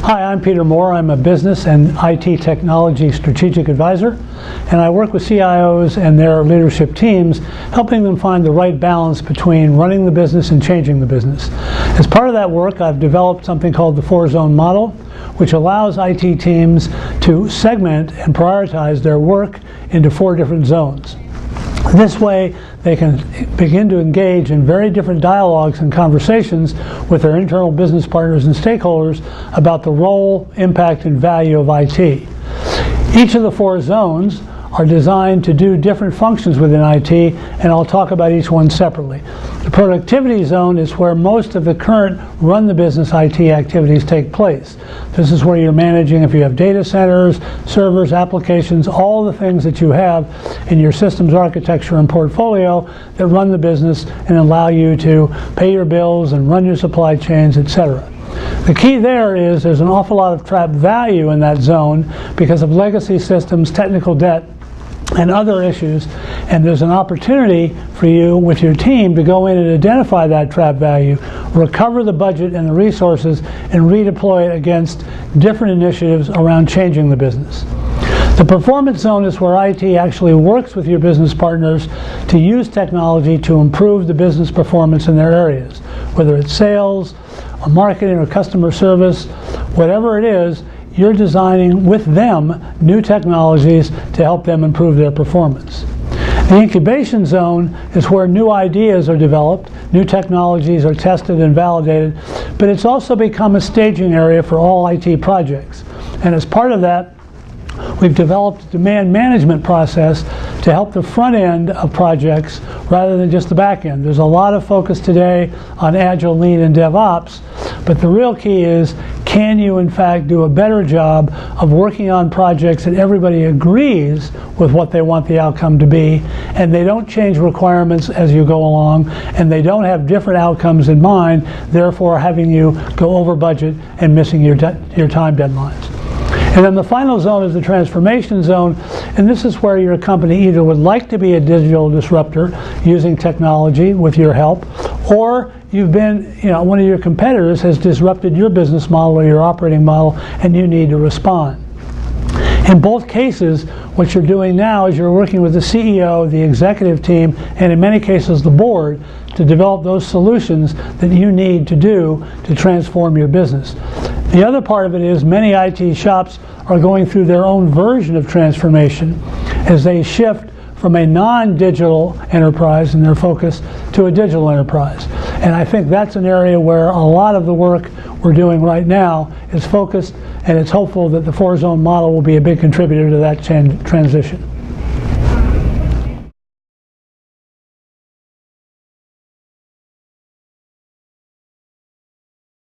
Hi, I'm Peter Moore. I'm a business and IT technology strategic advisor, and I work with CIOs and their leadership teams, helping them find the right balance between running the business and changing the business. As part of that work, I've developed something called the 4-zone model, which allows IT teams to segment and prioritize their work into 4 different zones. This way, they can begin to engage in very different dialogues and conversations with their internal business partners and stakeholders about the role, impact, and value of IT. Each of the 4 zones are designed to do different functions within IT, and I'll talk about each one separately. The productivity zone is where most of the current run the business IT activities take place. This is where you're managing if you have data centers, servers, applications, all the things that you have in your systems architecture and portfolio that run the business and allow you to pay your bills and run your supply chains, etc. The key there is there's an awful lot of trapped value in that zone because of legacy systems, technical debt, and other issues, and there's an opportunity for you with your team to go in and identify that trapped value, recover the budget and the resources, and redeploy it against different initiatives around changing the business. The performance zone is where IT actually works with your business partners to use technology to improve the business performance in their areas, whether it's sales or marketing or customer service, whatever it is. You're designing with them new technologies to help them improve their performance. The incubation zone is where new ideas are developed, new technologies are tested and validated, but it's also become a staging area for all IT projects. And as part of that, we've developed a demand management process to help the front end of projects rather than just the back end. There's a lot of focus today on Agile, Lean, and DevOps, but the real key is, can you in fact do a better job of working on projects that everybody agrees with what they want the outcome to be, and they don't change requirements as you go along, and they don't have different outcomes in mind, therefore having you go over budget and missing your time deadlines. And then the final zone is the transformation zone, and this is where your company either would like to be a digital disruptor using technology with your help, or you've been, one of your competitors has disrupted your business model or your operating model, and you need to respond. In both cases, what you're doing now is you're working with the CEO, the executive team, and in many cases the board to develop those solutions that you need to do to transform your business. The other part of it is many IT shops are going through their own version of transformation as they shift from a non-digital enterprise in their focus to a digital enterprise. And I think that's an area where a lot of the work we're doing right now is focused, and it's hopeful that the 4-zone model will be a big contributor to that transition.